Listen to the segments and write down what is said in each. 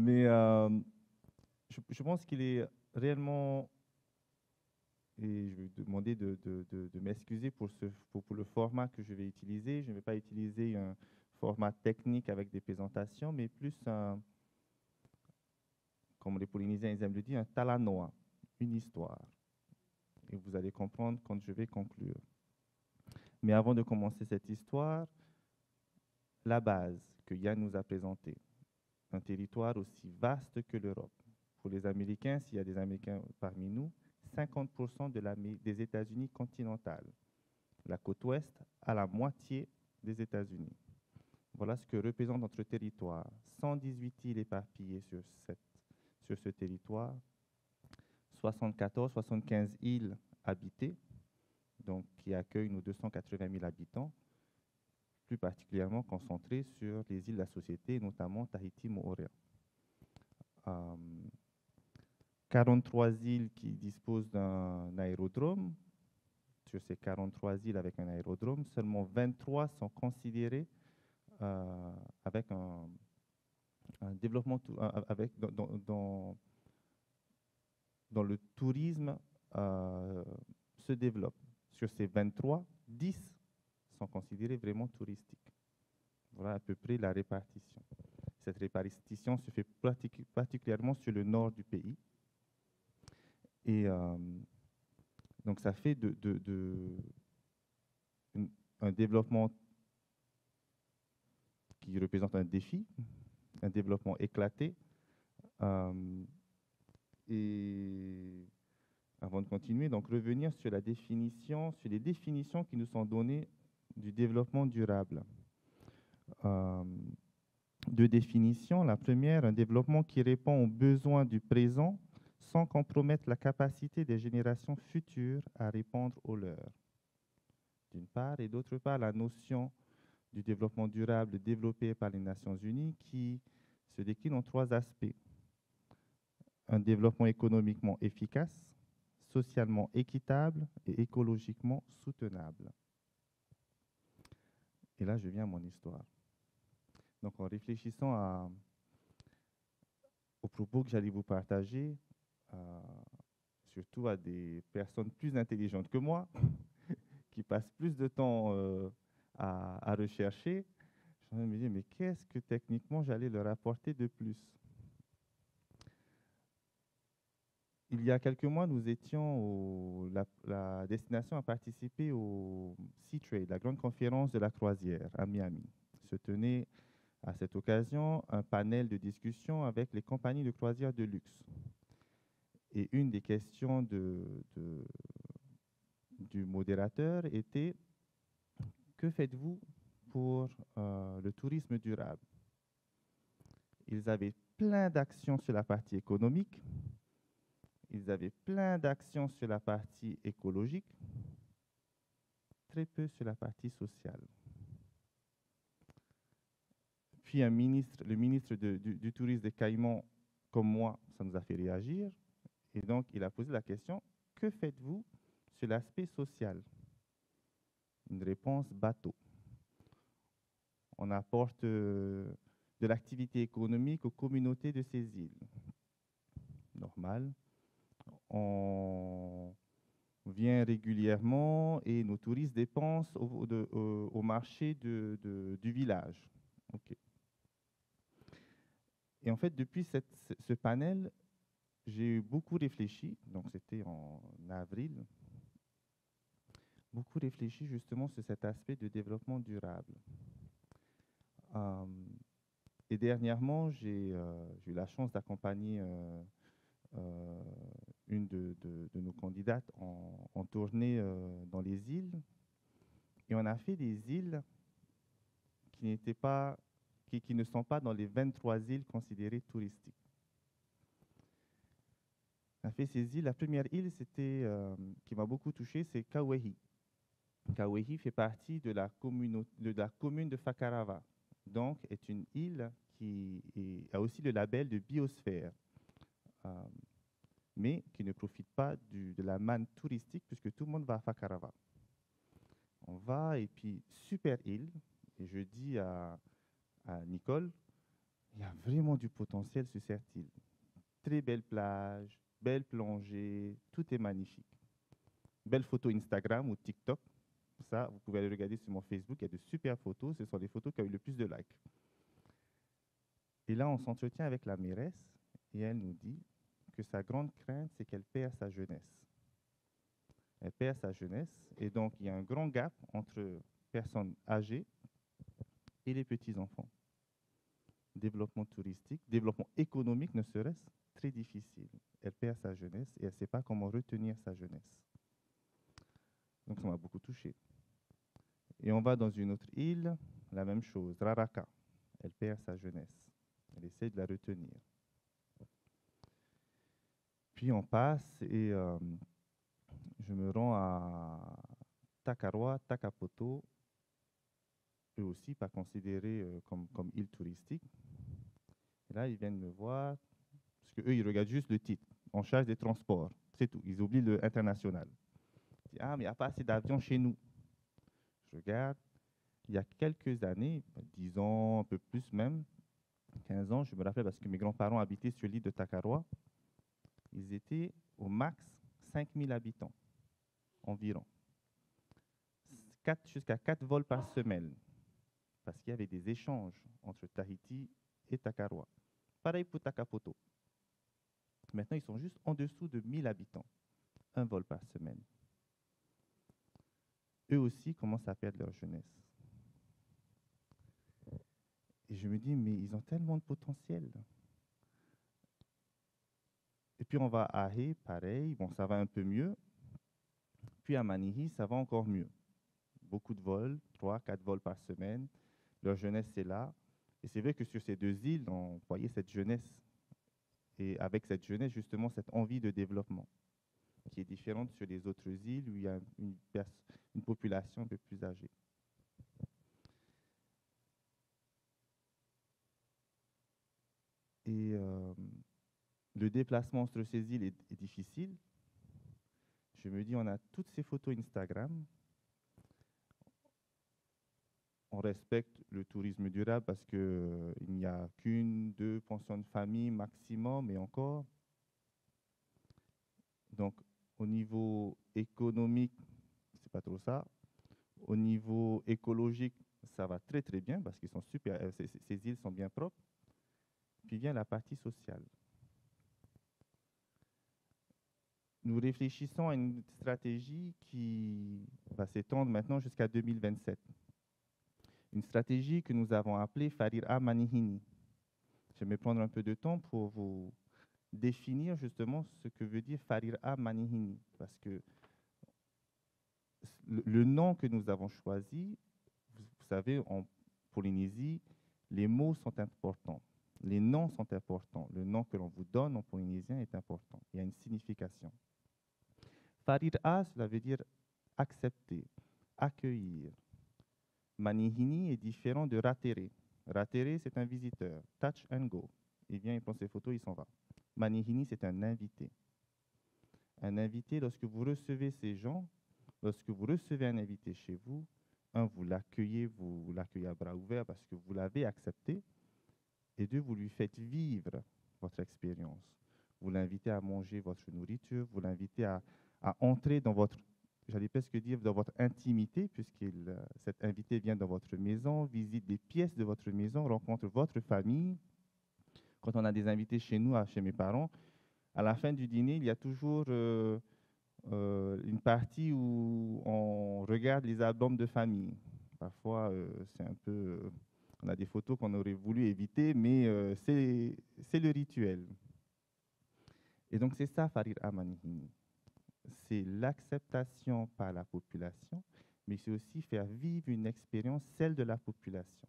Mais je pense qu'il est réellement, et je vais vous demander de m'excuser pour le format que je vais utiliser. Je ne vais pas utiliser un format technique avec des présentations, mais plus comme les Polynésiens ils aiment le dire, un talanoa, une histoire. Et vous allez comprendre quand je vais conclure. Mais avant de commencer cette histoire, la base que Yann nous a présentée, un territoire aussi vaste que l'Europe. Pour les Américains, s'il y a des Américains parmi nous, 50% des États-Unis continentales. La côte ouest à la moitié des États-Unis. Voilà ce que représente notre territoire. 118 îles éparpillées sur ce territoire, 75 îles habitées, donc qui accueillent nos 280 000 habitants, plus particulièrement concentrées sur les îles de la Société, notamment Tahiti, Moorea. 43 îles qui disposent d'un aérodrome. Sur ces 43 îles avec un aérodrome, seulement 23 sont considérées avec un développement, dans le tourisme se développe. Sur ces 23, 10 sont considérés vraiment touristiques. Voilà à peu près la répartition. Cette répartition se fait particulièrement sur le nord du pays. Et donc ça fait un développement qui représente un défi, un développement éclaté. Et avant de continuer, donc revenir sur la définition, sur les définitions qui nous sont données du développement durable. Deux définitions. La première, un développement qui répond aux besoins du présent sans compromettre la capacité des générations futures à répondre aux leurs. D'une part, et d'autre part, la notion du développement durable développée par les Nations Unies qui se décline en trois aspects. Un développement économiquement efficace, socialement équitable et écologiquement soutenable. Et là, je viens à mon histoire. Donc, en réfléchissant aux propos que j'allais vous partager, surtout à des personnes plus intelligentes que moi, qui passent plus de temps à rechercher, je suis en train de me dire, mais qu'est-ce que techniquement j'allais leur apporter de plus? Il y a quelques mois, nous étions la destination à participer au Sea Trade, la grande conférence de la croisière à Miami. Se tenait à cette occasion un panel de discussion avec les compagnies de croisière de luxe. Et une des questions du modérateur était « Que faites-vous pour le tourisme durable ?» Ils avaient plein d'actions sur la partie économique, ils avaient plein d'actions sur la partie écologique, très peu sur la partie sociale. Puis le ministre du Tourisme des Caïmans, comme moi, ça nous a fait réagir. Et donc, il a posé la question, que faites-vous sur l'aspect social? Une réponse bateau. On apporte de l'activité économique aux communautés de ces îles. Normal. On vient régulièrement et nos touristes dépensent au marché du village. Okay. Et en fait, depuis ce panel, j'ai beaucoup réfléchi, donc c'était en avril, beaucoup réfléchi justement sur cet aspect de développement durable. Et dernièrement, j'ai eu la chance d'accompagner une de nos candidates en tournée dans les îles. Et on a fait des îles qui ne sont pas dans les 23 îles considérées touristiques. On a fait ces îles. La première île qui m'a beaucoup touché, c'est Kauai. Kauai fait partie de la commune de Fakarava. Donc, est une île qui a aussi le label de biosphère, mais qui ne profite pas de la manne touristique puisque tout le monde va à Fakarava. On va et puis, super île, et je dis à Nicole, Il y a vraiment du potentiel sur cette île. Très belle plage, belle plongée, tout est magnifique. Belle photo Instagram ou TikTok. Ça, vous pouvez aller regarder sur mon Facebook, il y a de super photos. Ce sont les photos qui ont eu le plus de likes. Et là, on s'entretient avec la mairesse et elle nous dit que sa grande crainte, c'est qu'elle perd sa jeunesse. Elle perd sa jeunesse et donc il y a un grand gap entre personnes âgées et les petits-enfants. Développement touristique, développement économique ne serait-ce très difficile. Elle perd sa jeunesse et elle ne sait pas comment retenir sa jeunesse. Donc ça m'a beaucoup touché. Et on va dans une autre île, la même chose, Raraka. Elle perd sa jeunesse. Elle essaie de la retenir. Puis on passe et je me rends à Takaroa, Takapoto, eux aussi pas considérés comme île touristique. Et là, ils viennent me voir, parce qu'eux, ils regardent juste le titre. On charge des transports, c'est tout. Ils oublient le international. Je dis, ah, mais il n'y a pas assez d'avions chez nous. Je regarde, il y a quelques années, 10 ans, un peu plus même, 15 ans, je me rappelle parce que mes grands-parents habitaient sur l'île de Takaroa, ils étaient au max 5000 habitants environ. Jusqu'à 4 vols par semaine, parce qu'il y avait des échanges entre Tahiti et Takaroa. Pareil pour Takapoto. Maintenant, ils sont juste en dessous de 1000 habitants, un vol par semaine. Eux aussi commencent à perdre leur jeunesse. Et je me dis, mais ils ont tellement de potentiel. Et puis on va à Ahe, pareil, bon, ça va un peu mieux. Puis à Manihi, ça va encore mieux. Beaucoup de vols, 3, 4 vols par semaine. Leur jeunesse, c'est là. Et c'est vrai que sur ces deux îles, on voyait cette jeunesse. Et avec cette jeunesse, justement, cette envie de développement, qui est différente sur les autres îles où il y a une population un peu plus âgée. Et le déplacement entre ces îles est difficile. Je me dis, on a toutes ces photos Instagram. On respecte le tourisme durable parce qu'il n'y a qu'une, deux pensions de famille maximum et encore. Donc, au niveau économique, c'est pas trop ça. Au niveau écologique, ça va très très bien parce qu'ils sont super, ces îles sont bien propres. Puis vient la partie sociale. Nous réfléchissons à une stratégie qui va s'étendre maintenant jusqu'à 2027. Une stratégie que nous avons appelée Farira Manihini. Je vais prendre un peu de temps pour vous définir justement ce que veut dire Farira Manihini, parce que le nom que nous avons choisi, vous savez, en Polynésie, les mots sont importants, les noms sont importants. Le nom que l'on vous donne en polynésien est important, il y a une signification. Farira, cela veut dire accepter, accueillir. Manihini est différent de Ratere. Ratere, c'est un visiteur, touch and go. Il vient, il prend ses photos, il s'en va. Manihini, c'est un invité. Un invité, lorsque vous recevez ces gens, lorsque vous recevez un invité chez vous, vous l'accueillez à bras ouverts parce que vous l'avez accepté, et deux, vous lui faites vivre votre expérience. Vous l'invitez à manger votre nourriture, vous l'invitez à entrer dans votre, j'allais presque dire, dans votre intimité, puisque cet invité vient dans votre maison, visite des pièces de votre maison, rencontre votre famille. Quand on a des invités chez nous, chez mes parents, à la fin du dîner, il y a toujours une partie où on regarde les albums de famille. Parfois, c'est un peu... on a des photos qu'on aurait voulu éviter, mais c'est le rituel. Et donc, c'est ça, Farir Amanihini. C'est l'acceptation par la population, mais c'est aussi faire vivre une expérience, celle de la population.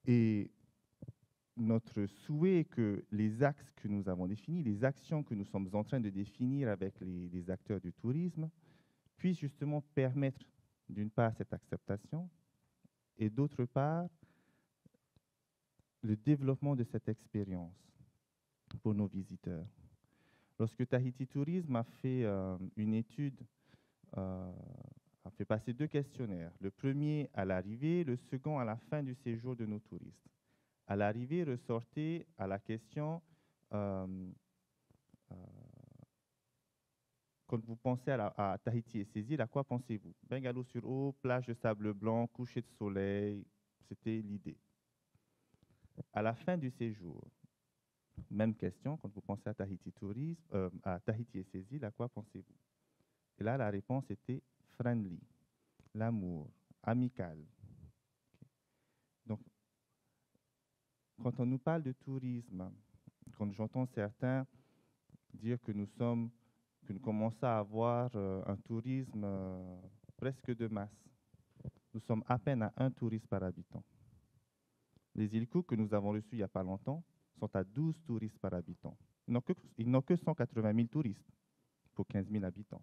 Et notre souhait est que les axes que nous avons définis, les actions que nous sommes en train de définir avec les acteurs du tourisme, puissent justement permettre, d'une part, cette acceptation, et d'autre part, le développement de cette expérience pour nos visiteurs. Lorsque Tahiti Tourisme a fait une étude On fait passer 2 questionnaires. Le premier à l'arrivée, le second à la fin du séjour de nos touristes. À l'arrivée, ressortez à la question euh, euh, quand vous pensez à Tahiti et ses îles, à quoi pensez-vous? Bungalow sur eau, plage de sable blanc, coucher de soleil, c'était l'idée. À la fin du séjour, même question, quand vous pensez à Tahiti tourisme, à Tahiti et ses îles, à quoi pensez-vous? Et là, la réponse était friendly, l'amour, amical. Donc, quand on nous parle de tourisme, quand j'entends certains dire que nous commençons à avoir un tourisme presque de masse, nous sommes à peine à 1 touriste par habitant. Les îles Cook que nous avons reçues il n'y a pas longtemps sont à 12 touristes par habitant. Ils n'ont que 180 000 touristes pour 15 000 habitants.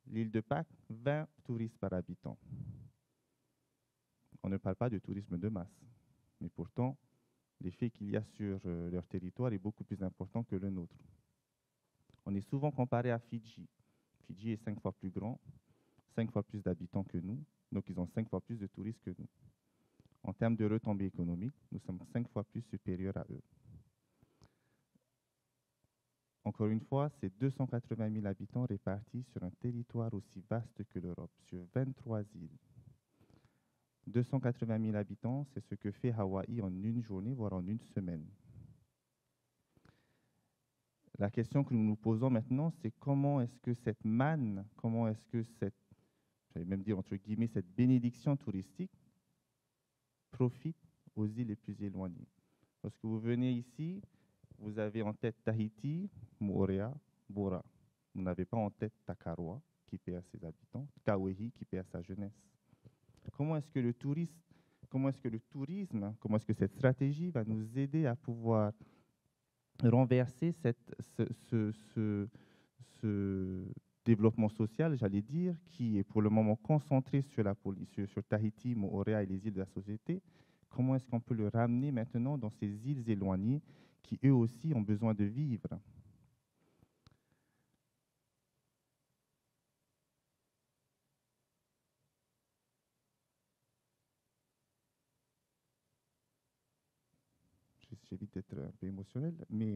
L'île de Pâques, 20 touristes par habitant. On ne parle pas de tourisme de masse, mais pourtant, l'effet qu'il y a sur leur territoire est beaucoup plus important que le nôtre. On est souvent comparé à Fidji. Fidji est 5 fois plus grand, 5 fois plus d'habitants que nous, donc ils ont 5 fois plus de touristes que nous. En termes de retombées économiques, nous sommes 5 fois plus supérieurs à eux. Encore une fois, c'est 280 000 habitants répartis sur un territoire aussi vaste que l'Europe, sur 23 îles. 280 000 habitants, c'est ce que fait Hawaï en une journée, voire en une semaine. La question que nous nous posons maintenant, c'est comment est-ce que cette manne, comment est-ce que cette, j'allais même dire entre guillemets, cette bénédiction touristique profite aux îles les plus éloignées. Lorsque vous venez ici, vous avez en tête Tahiti, Moorea, Bora. Vous n'avez pas en tête Takaroa, qui paie à ses habitants, Kauai, qui paie à sa jeunesse. Comment est-ce que le tourisme, comment est-ce que cette stratégie va nous aider à pouvoir renverser ce développement social, j'allais dire, qui est pour le moment concentré sur sur Tahiti, Moorea et les îles de la société. Comment est-ce qu'on peut le ramener maintenant dans ces îles éloignées qui, eux aussi, ont besoin de vivre? J'évite d'être un peu émotionnel, mais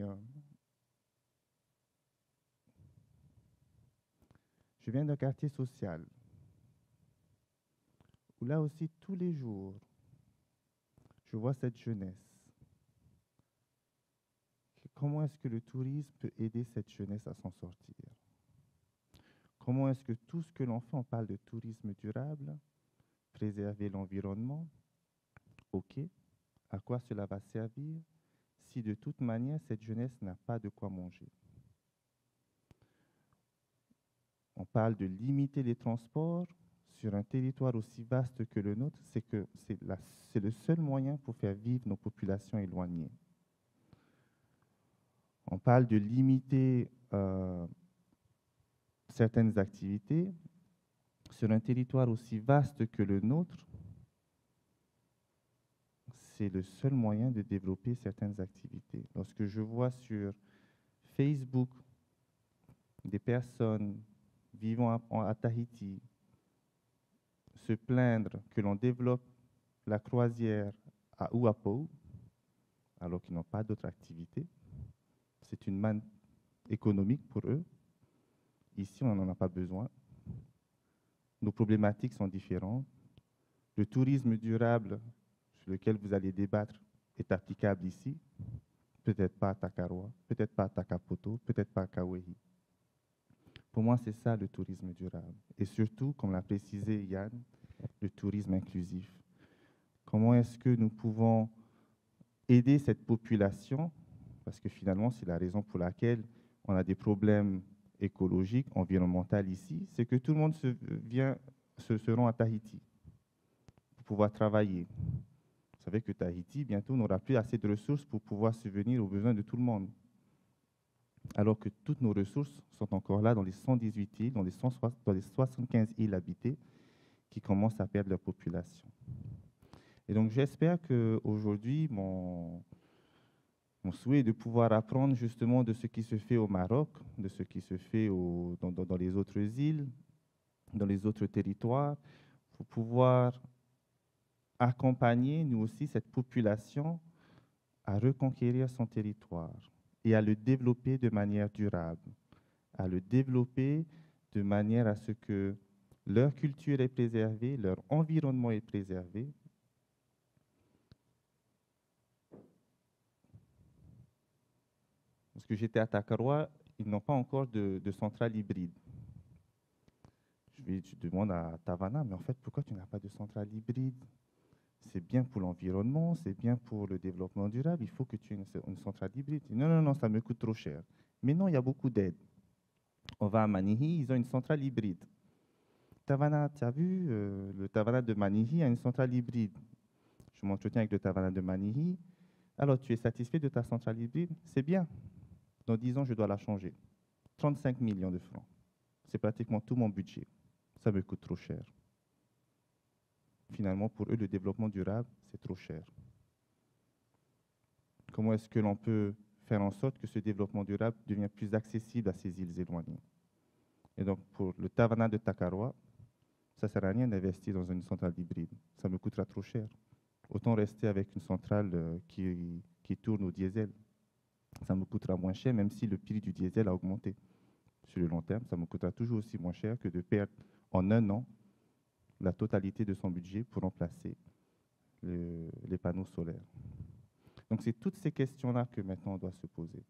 je viens d'un quartier social où là aussi, tous les jours, je vois cette jeunesse. Comment est-ce que le tourisme peut aider cette jeunesse à s'en sortir? Comment est-ce que tout ce que l'on fait, on parle de tourisme durable, préserver l'environnement, ok, à quoi cela va servir si de toute manière cette jeunesse n'a pas de quoi manger? On parle de limiter les transports sur un territoire aussi vaste que le nôtre, c'est le seul moyen pour faire vivre nos populations éloignées. On parle de limiter certaines activités sur un territoire aussi vaste que le nôtre. C'est le seul moyen de développer certaines activités. Lorsque je vois sur Facebook des personnes vivant à Tahiti se plaindre que l'on développe la croisière à Uapo, alors qu'ils n'ont pas d'autre activité, c'est une manne économique pour eux. Ici, on n'en a pas besoin. Nos problématiques sont différentes. Le tourisme durable sur lequel vous allez débattre est applicable ici, peut-être pas à Takaroa, peut-être pas à Takapoto, peut-être pas à Kauai. Pour moi, c'est ça le tourisme durable. Et surtout, comme l'a précisé Yann, le tourisme inclusif. Comment est-ce que nous pouvons aider cette population, parce que finalement, c'est la raison pour laquelle on a des problèmes écologiques, environnementaux ici, c'est que tout le monde se rend à Tahiti pour pouvoir travailler. Vous savez que Tahiti, bientôt, n'aura plus assez de ressources pour pouvoir subvenir aux besoins de tout le monde. Alors que toutes nos ressources sont encore là dans les 118 îles, dans les 75 îles habitées, qui commencent à perdre leur population. Et donc j'espère qu'aujourd'hui, mon souhait est de pouvoir apprendre justement de ce qui se fait au Maroc, de ce qui se fait dans les autres îles, dans les autres territoires, pour pouvoir accompagner, nous aussi, cette population à reconquérir son territoire et à le développer de manière durable, à le développer de manière à ce que leur culture est préservée, leur environnement est préservé. Parce que j'étais à Takaroa, ils n'ont pas encore de centrale hybride. Je demande à Tavana, mais en fait, pourquoi tu n'as pas de centrale hybride? C'est bien pour l'environnement, c'est bien pour le développement durable, il faut que tu aies une centrale hybride. Non, non, non, ça me coûte trop cher. Mais non, il y a beaucoup d'aides. On va à Manihi, ils ont une centrale hybride. Tavana, tu as vu, le Tavana de Manihi a une centrale hybride. Je m'entretiens avec le Tavana de Manihi. Alors, tu es satisfait de ta centrale hybride? C'est bien. Dans 10 ans, je dois la changer. 35 millions de francs. C'est pratiquement tout mon budget. Ça me coûte trop cher. Finalement, pour eux, le développement durable, c'est trop cher. Comment est-ce que l'on peut faire en sorte que ce développement durable devienne plus accessible à ces îles éloignées? Et donc, pour le Tavana de Takaroa, ça ne sert à rien d'investir dans une centrale hybride. Ça me coûtera trop cher. Autant rester avec une centrale qui tourne au diesel. Ça me coûtera moins cher, même si le prix du diesel a augmenté. Sur le long terme, ça me coûtera toujours aussi moins cher que de perdre en un an la totalité de son budget pour remplacer les panneaux solaires. Donc, c'est toutes ces questions-là que maintenant on doit se poser.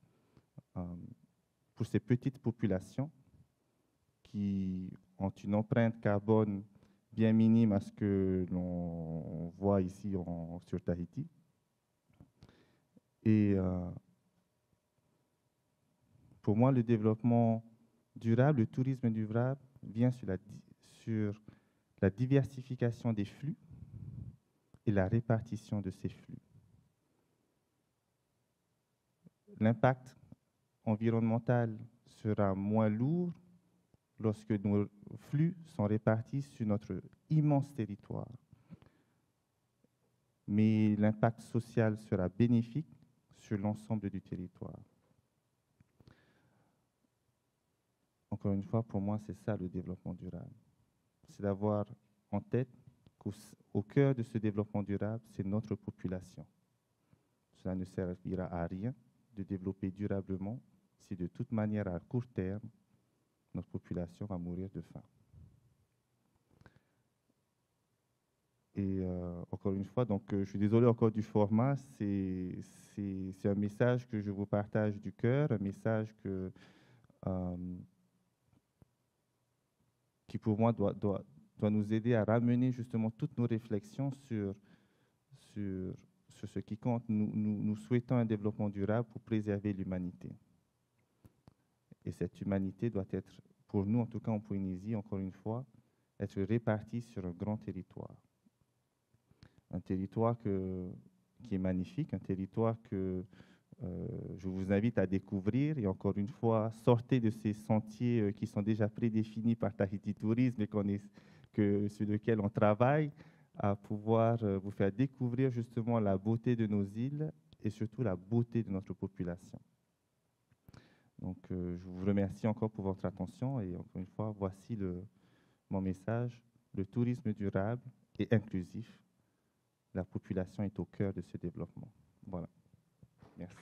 Pour ces petites populations qui ont une empreinte carbone bien minime à ce que l'on voit ici sur Tahiti. Et pour moi, le développement durable, le tourisme durable vient sur la diversification des flux et la répartition de ces flux. L'impact environnemental sera moins lourd lorsque nos flux sont répartis sur notre immense territoire. Mais l'impact social sera bénéfique sur l'ensemble du territoire. Encore une fois, pour moi, c'est ça le développement durable. C'est d'avoir en tête qu'au cœur de ce développement durable, c'est notre population. Cela ne servira à rien de développer durablement si de toute manière, à court terme, notre population va mourir de faim. Et encore une fois, donc, je suis désolé encore du format, c'est un message que je vous partage du cœur, un message qui pour moi doit nous aider à ramener justement toutes nos réflexions sur ce qui compte. Nous souhaitons un développement durable pour préserver l'humanité. Et cette humanité doit être, pour nous en tout cas en Polynésie, encore une fois, être répartie sur un grand territoire. Un territoire qui est magnifique, un territoire que je vous invite à découvrir. Et encore une fois, sortez de ces sentiers qui sont déjà prédéfinis par Tahiti Tourisme et sur lesquels on travaille, à pouvoir vous faire découvrir justement la beauté de nos îles et surtout la beauté de notre population. Donc, je vous remercie encore pour votre attention et encore une fois, voici mon message. Le tourisme durable et inclusif. La population est au cœur de ce développement. Voilà. Merci.